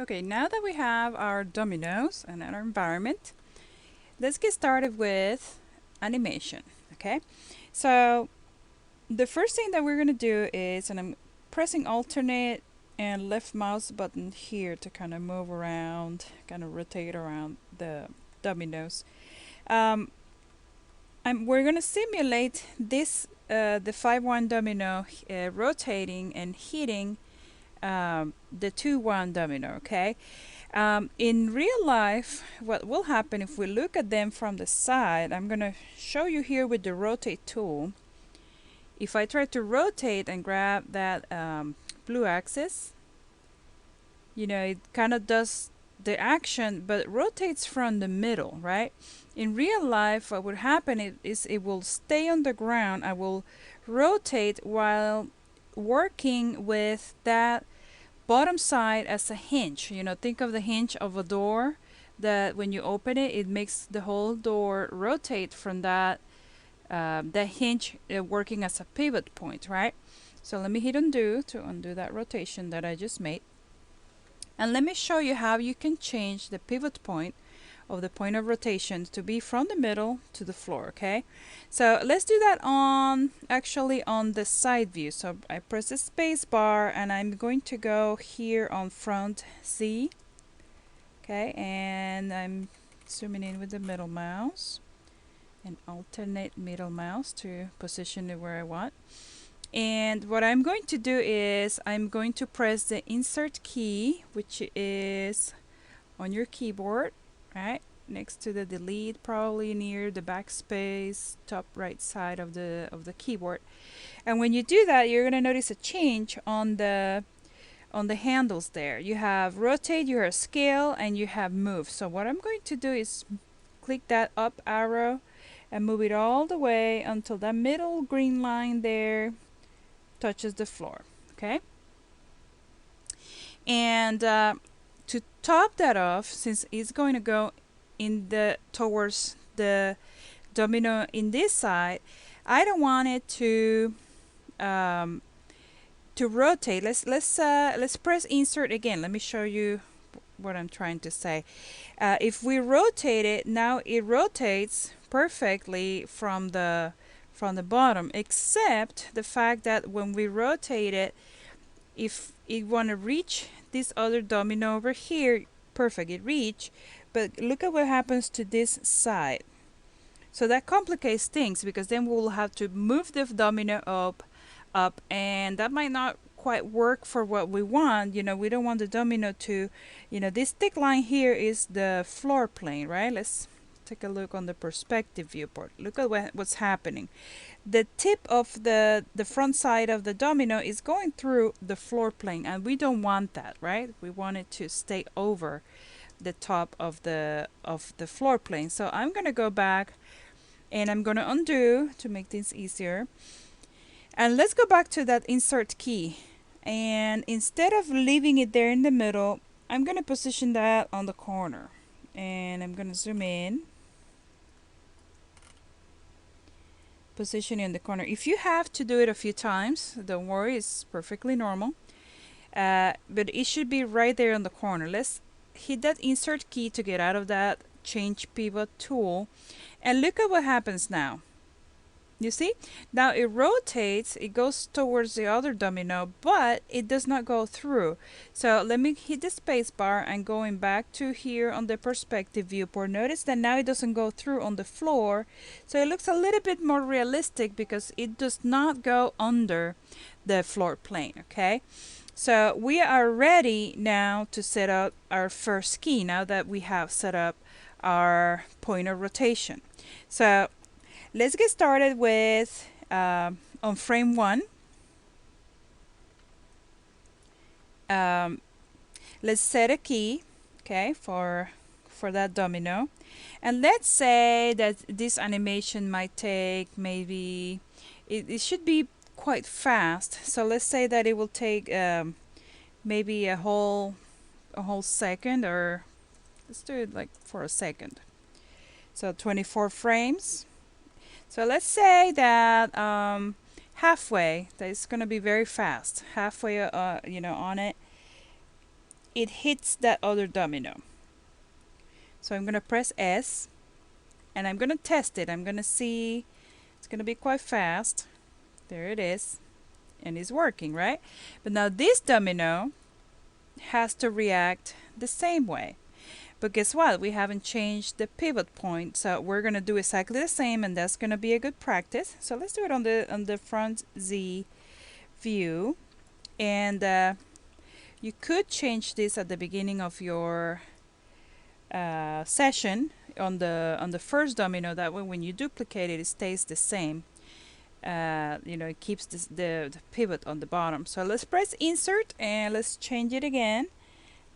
Okay, now that we have our dominoes and our environment, let's get started with animation. Okay, so the first thing that we're gonna do is, and I'm pressing alternate and left mouse button here to kind of move around, kind of rotate around the dominoes. Um, we're gonna simulate this the 5-1 domino rotating and hitting the 2-1 domino. Okay. In real life, what will happen if we look at them from the side, I'm going to show you here with the rotate tool. If I try to rotate and grab that blue axis, it kind of does the action, but it rotates from the middle, right? In real life, what would happen is it will stay on the ground. I will rotate while working with that bottom side as a hinge. Think of the hinge of a door that when you open it, it makes the whole door rotate from that hinge working as a pivot point, right? So let me hit undo to undo that rotation that I just made. And let me show you how you can change the pivot point of the point of rotation to be from the middle to the floor. Okay, so let's do that actually on the side view. So I press the space bar and I'm going to go here on front Z. Okay, and I'm zooming in with the middle mouse and alternate middle mouse to position it where I want. And what I'm going to do is I'm going to press the insert key, which is on your keyboard, right next to the delete, probably near the backspace top right side of the keyboard. And when you do that, you're going to notice a change on the handles there. You have rotate, you have scale, and you have move. So what I'm going to do is click that up arrow and move it all the way until that middle green line there touches the floor. Okay, and to top that off, since it's going to go towards the domino in this side, I don't want it to rotate. Let's press insert again. Let me show you what I'm trying to say. If we rotate it, now it rotates perfectly from the bottom, except the fact that when we rotate it, if you want to reach this other domino over here, perfect, it reach, but look at what happens to this side. So that complicates things, because then we'll have to move the domino up, and that might not quite work for what we want. We don't want the domino to, this thick line here is the floor plane, right? Let's take a look on the perspective viewport. Look at what's happening. The tip of the front side of the domino is going through the floor plane, and we don't want that, right? We want it to stay over the top of the floor plane. So I'm going to go back and I'm going to undo to make things easier. And let's go back to that insert key. And instead of leaving it there in the middle, I'm going to position that on the corner. And I'm going to zoom in. Position in the corner. If you have to do it a few times, don't worry, it's perfectly normal. But it should be right there on the corner. Let's hit that insert key to get out of that change pivot tool. And look at what happens now. You see? Now it rotates, it goes towards the other domino, but it does not go through. So let me hit the space bar and going back to here on the perspective viewport. Notice that now it doesn't go through on the floor. So it looks a little bit more realistic because it does not go under the floor plane, okay? So we are ready now to set up our first key now that we have set up our point of rotation. So let's get started with on frame 1. Let's set a key, okay, for that domino, and let's say that this animation might take maybe it should be quite fast. So let's say that it will take maybe a whole second, or let's do it like for a second. So 24 frames. So let's say that halfway, that it's going to be very fast. Halfway, on it, it hits that other domino. So I'm gonna press S and I'm gonna test it. I'm gonna see, it's gonna be quite fast. There it is, and it's working, right? But now this domino has to react the same way. But guess what? We haven't changed the pivot point, so we're gonna do exactly the same, and that's gonna be a good practice. So let's do it on the front Z view, and you could change this at the beginning of your session on the first domino. That way, when you duplicate it, it stays the same. You know, it keeps the pivot on the bottom. So let's press insert and let's change it again.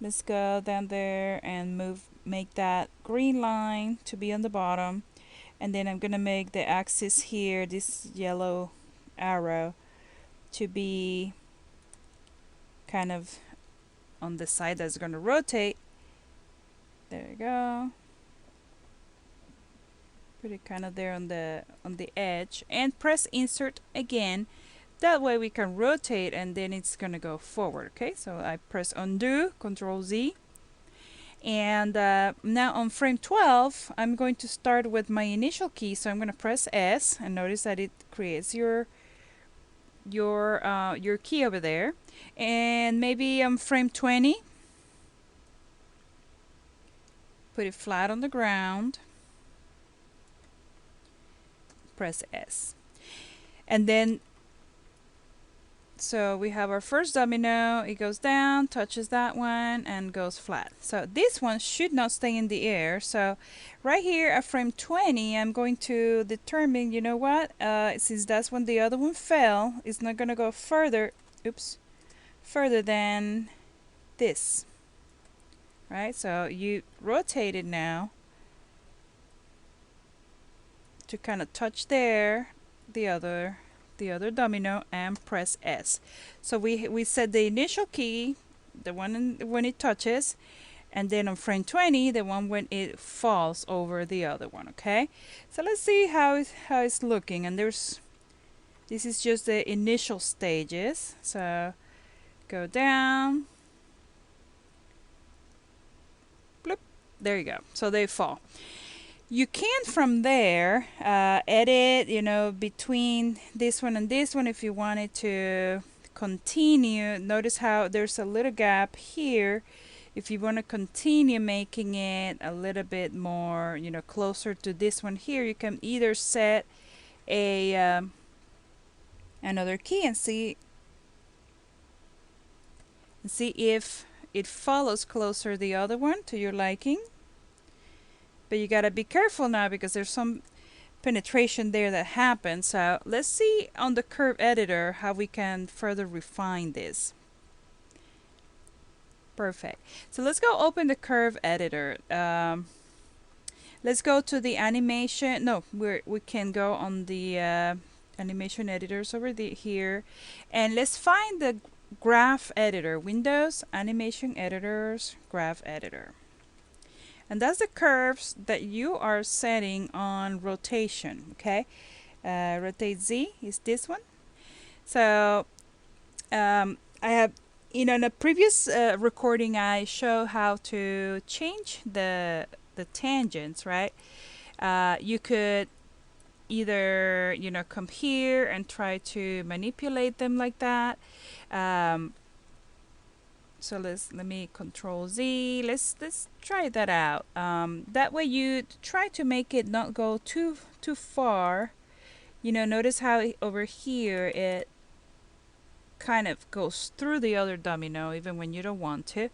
Let's go down there and make that green line to be on the bottom, and then I'm gonna make the axis here, this yellow arrow, to be kind of on the side that's gonna rotate. There you go. Put it kind of there on the edge and press insert again. That way we can rotate and then it's gonna go forward. Okay, so I press undo, Control Z, and now on frame 12 I'm going to start with my initial key. So I'm gonna press S, and notice that it creates your key over there. And maybe on frame 20, put it flat on the ground, press S, and then so we have our first domino. It goes down, touches that one, and goes flat. So this one should not stay in the air. So right here at frame 20, I'm going to determine, you know what, since that's when the other one fell, it's not going to go further, further than this. Right? So you rotate it now to kind of touch there, the other domino, and press S. So we set the initial key, the one when it touches, and then on frame 20, the one when it falls over the other one. Okay, so let's see how it's looking. And this is just the initial stages. So go down, bloop, there you go. So they fall. You can from there edit, you know, between this one and this one if you wanted to continue. Notice how there's a little gap here. If you want to continue making it a little bit more, you know, closer to this one here, you can either set a another key and see if it follows closer the other one to your liking. But you gotta be careful now because there's some penetration there that happens. So let's see on the curve editor how we can further refine this. Perfect. So let's go open the curve editor. Let's go to the animation. No, we can go on the animation editors over here, and let's find the graph editor. Windows, animation editors, graph editor. And that's the curves that you are setting on rotation. Okay, rotate Z is this one. So I have, in a previous recording, I show how to change the tangents, right? You could either, you know, come here and try to manipulate them like that. So let me Control Z. Let's try that out. That way you try to make it not go too far. You know, notice how over here it kind of goes through the other domino even when you don't want to.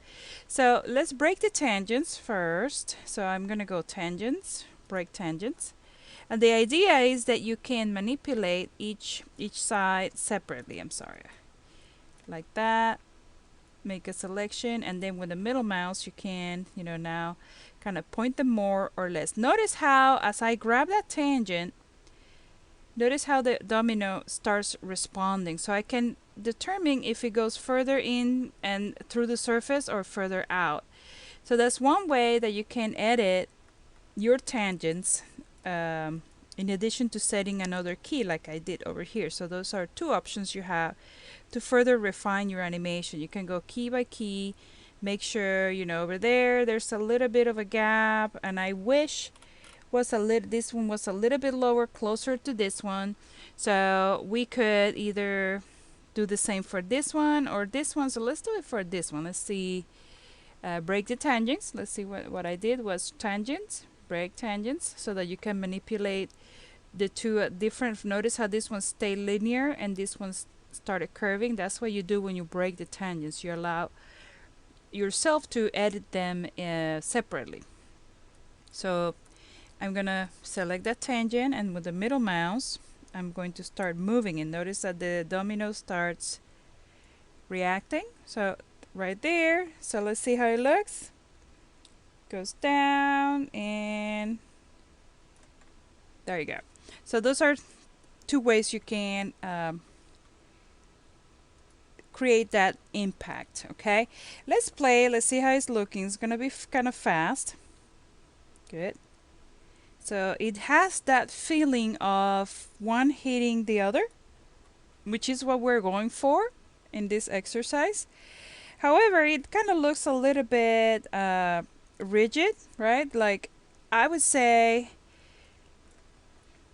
So let's break the tangents first. So I'm gonna go tangents, break tangents. And the idea is that you can manipulate each side separately. I'm sorry. Like that. Make a selection, and then with the middle mouse you can, you know, now kind of point them more or less. Notice how as I grab that tangent, notice how the domino starts responding. So I can determine if it goes further in and through the surface or further out. So that's one way that you can edit your tangents, in addition to setting another key like I did over here. So those are two options you have to further refine your animation. You can go key by key, make sure, you know, over there there's a little bit of a gap, and I wish was a little, this one was a little bit lower, closer to this one, so we could either do the same for this one or this one. So let's do it for this one. Let's see, break the tangents. Let's see what I did was tangents, break tangents, so that you can manipulate the two different. Notice how this one stayed linear and this one started curving. That's what you do when you break the tangents. You allow yourself to edit them separately. So I'm gonna select that tangent, and with the middle mouse I'm going to start moving it. Notice that the domino starts reacting, so right there. So let's see how it looks. Goes down, and there you go. So those are two ways you can create that impact. Okay, let's play. Let's see how it's looking. It's gonna be kind of fast. Good. So it has that feeling of one hitting the other, which is what we're going for in this exercise. However, it kind of looks a little bit rigid, right? Like, I would say,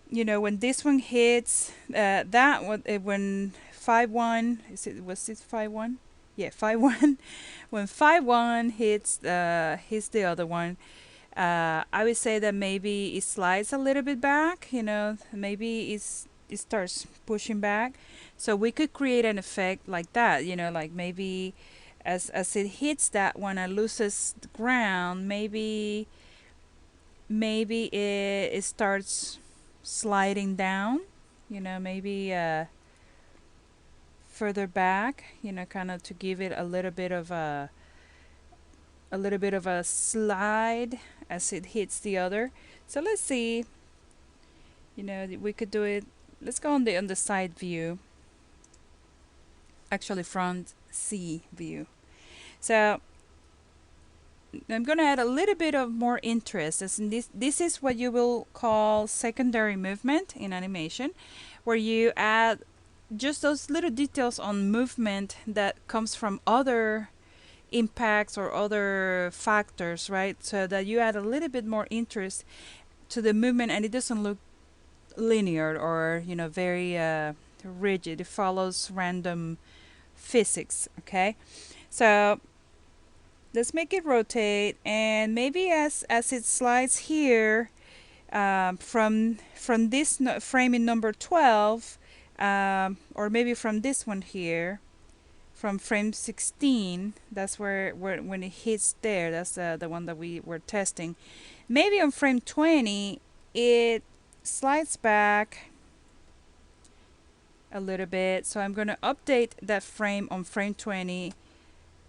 you know, when this one hits that one, when 5-1, was it 5-1? Yeah, 5-1. When 5-1 hits the other one, I would say that maybe it slides a little bit back, you know, maybe it starts pushing back. So we could create an effect like that, you know, like maybe as it hits that one and loses the ground, maybe it starts sliding down, you know, maybe further back, you know, kind of to give it a little bit of a slide as it hits the other. So let's see, you know, we could do it. Let's go on the side view, actually front C view. So I'm going to add a little bit of more interest. As in this is what you will call secondary movement in animation, where you add just those little details on movement that comes from other impacts or other factors, right? So that you add a little bit more interest to the movement, and it doesn't look linear or, you know, very rigid. It follows random physics. Okay, so let's make it rotate, and maybe as it slides here from this frame in number 12, or maybe from this one here, from frame 16, that's where when it hits there, that's the one that we were testing. Maybe on frame 20 it slides back a little bit, so I'm going to update that frame on frame 20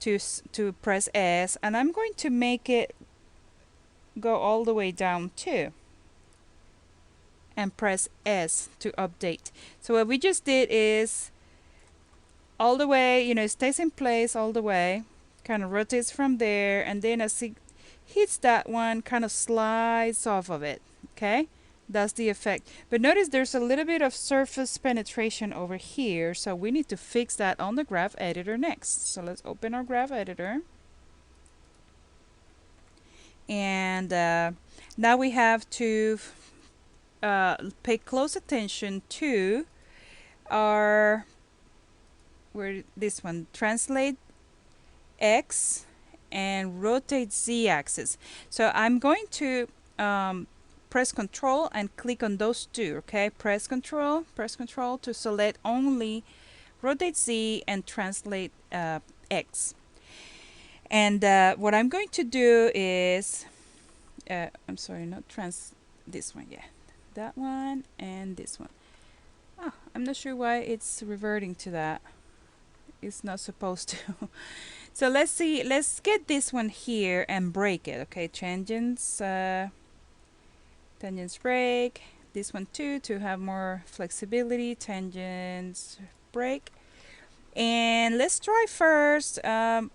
to press S, and I'm going to make it go all the way down too, and press S to update. So what we just did is all the way, you know, it stays in place all the way, kind of rotates from there, and then as it hits that one, kind of slides off of it. Okay, that's the effect. But notice there's a little bit of surface penetration over here, so we need to fix that on the graph editor next. So let's open our graph editor, and now we have to pay close attention to our this one, translate X and rotate Z axis. So I'm going to press Control and click on those two. Okay, press Control to select only rotate Z and translate X. And what I'm going to do is, I'm sorry, not this one, yeah, that one and this one. Oh, I'm not sure why it's reverting to that. It's not supposed to. So let's see, let's get this one here and break it. Okay, tangents, tangents break. This one too, to have more flexibility. Tangents break. And let's try first. That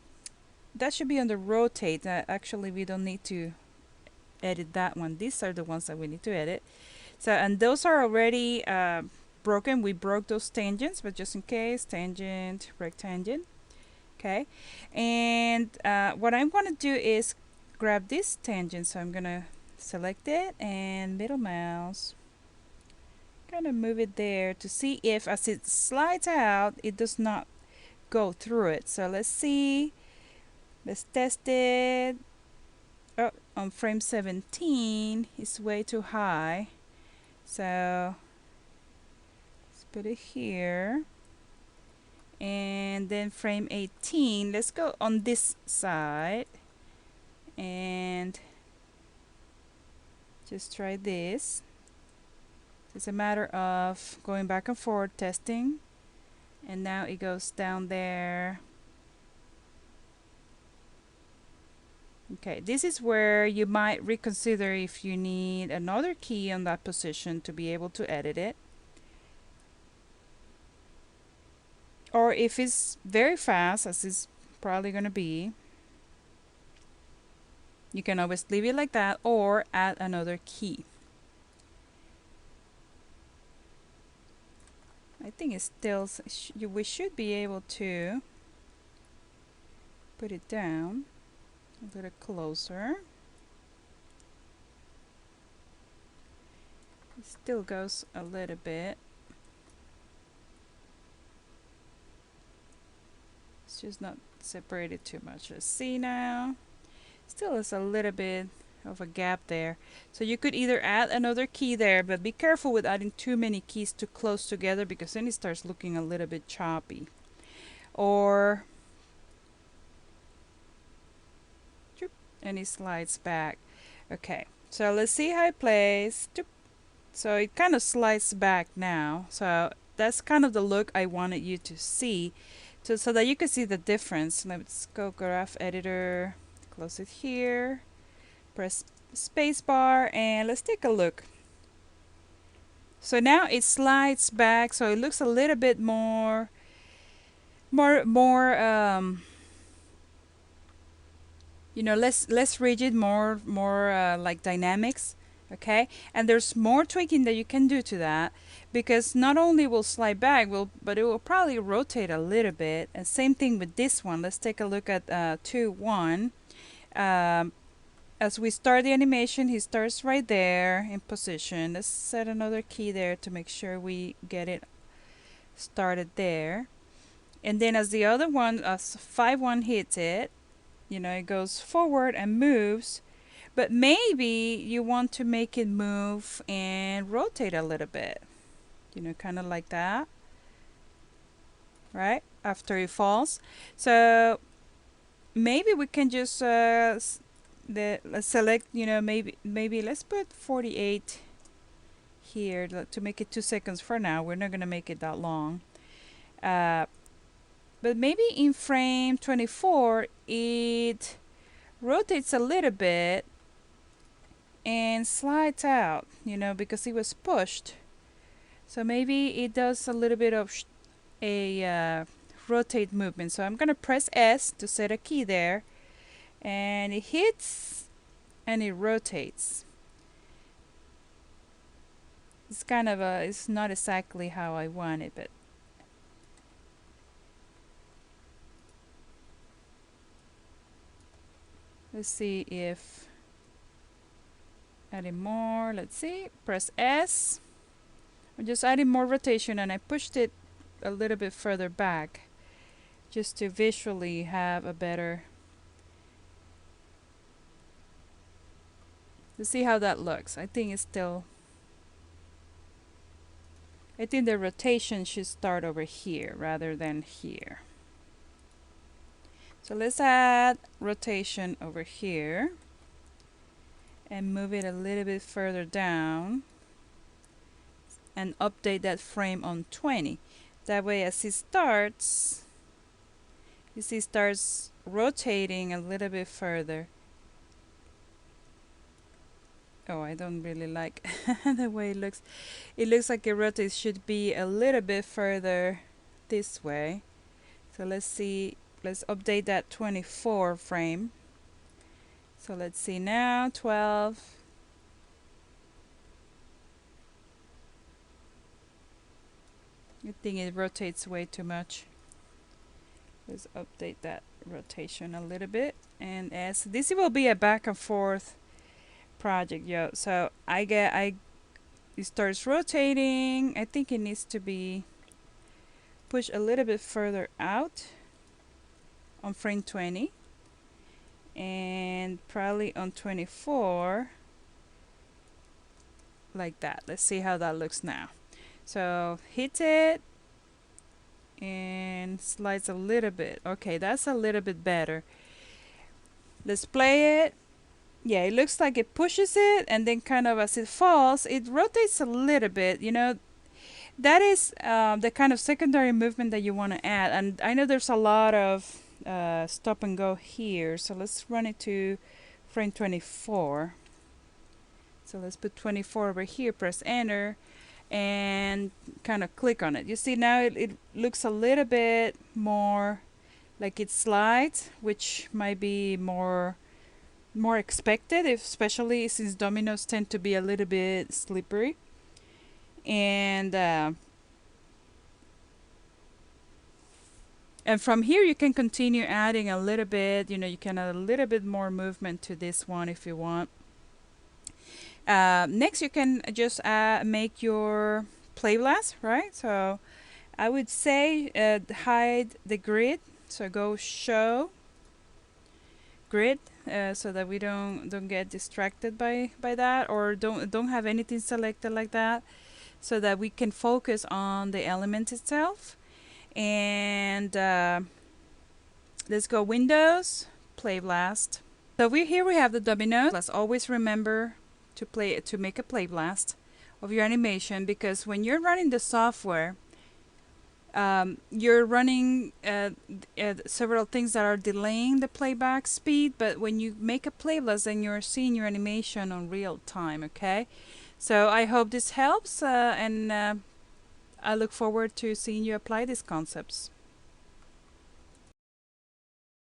should be on the rotate. Actually, we don't need to edit that one. These are the ones that we need to edit. So, and those are already broken. We broke those tangents, but just in case, tangent, break tangent. Okay, and what I'm going to do is grab this tangent, so I'm going to select it and middle mouse, kind of move it there to see if as it slides out it does not go through it. So let's see, let's test it. Oh, on frame 17 it's way too high, so let's put it here. And then frame 18, let's go on this side and just try this. It's a matter of going back and forth testing, and now it goes down there. Okay, this is where you might reconsider if you need another key on that position to be able to edit it, or if it's very fast, as it's probably going to be, you can always leave it like that or add another key. I think it's still, we should be able to put it down a little closer. It still goes a little bit. It's just not separated too much. Let's see now. Still is a little bit of a gap there. So you could either add another key there, but be careful with adding too many keys too close together, because then it starts looking a little bit choppy. Or and it slides back. Okay, so let's see how it plays. So it kind of slides back now. So that's kind of the look I wanted you to see, so that you can see the difference. Let's go graph editor, close it here, press spacebar, and let's take a look. So now it slides back, so it looks a little bit more you know, less rigid, more like dynamics. Okay, and there's more tweaking that you can do to that, because not only will slide back, but it will probably rotate a little bit. And same thing with this one. Let's take a look at 2.1. As we start the animation, he starts right there in position. Let's set another key there to make sure we get it started there. And then as the other one, as 5.1 hits it, you know, it goes forward and moves. But maybe you want to make it move and rotate a little bit, you know, kind of like that, right? After it falls. So maybe we can just let's select, you know, maybe let's put 48 here to make it 2 seconds for now. We're not going to make it that long. But maybe in frame 24 it rotates a little bit and slides out, you know, because it was pushed. So maybe it does a little bit of a rotate movement. So I'm going to press S to set a key there, and it hits and it rotates. It's kind of it's not exactly how I want it, but let's see if adding more. Let's see, press S. I'm just adding more rotation, and I pushed it a little bit further back just to visually have a better, to see how that looks. I think it's still, I think the rotation should start over here rather than here. So let's add rotation over here and move it a little bit further down and update that frame on 20. That way as it starts, you see it starts rotating a little bit further. Oh, I don't really like the way it looks. It looks like it rotates, should be a little bit further this way. So let's see, let's update that 24 frame. So let's see now, 12. I think it rotates way too much. Let's update that rotation a little bit. And as this will be a back and forth project, yo. So it starts rotating. I think it needs to be pushed a little bit further out on frame 20 and probably on 24 like that. Let's see how that looks now. So hit it and slides a little bit. Okay, that's a little bit better. Let's play it. Yeah, it looks like it pushes it, and then kind of as it falls, it rotates a little bit. You know, that is the kind of secondary movement that you want to add. And I know there's a lot of stop and go here, so let's run it to frame 24. So let's put 24 over here, press enter, and kind of click on it. You see now it looks a little bit more like it slides, which might be more expected, especially since dominoes tend to be a little bit slippery. And from here you can continue adding a little bit. You know, you can add a little bit more movement to this one if you want. Next you can just make your play blast, right? So I would say hide the grid. So go show grid, so that we don't get distracted by that, or don't have anything selected like that, so that we can focus on the element itself. And let's go Windows, Play Blast. So here we have the dominoes. Let's always remember to make a play blast of your animation, because when you're running the software, you're running several things that are delaying the playback speed, but when you make a play blast, then you're seeing your animation on real time. Okay, so I hope this helps, and I look forward to seeing you apply these concepts.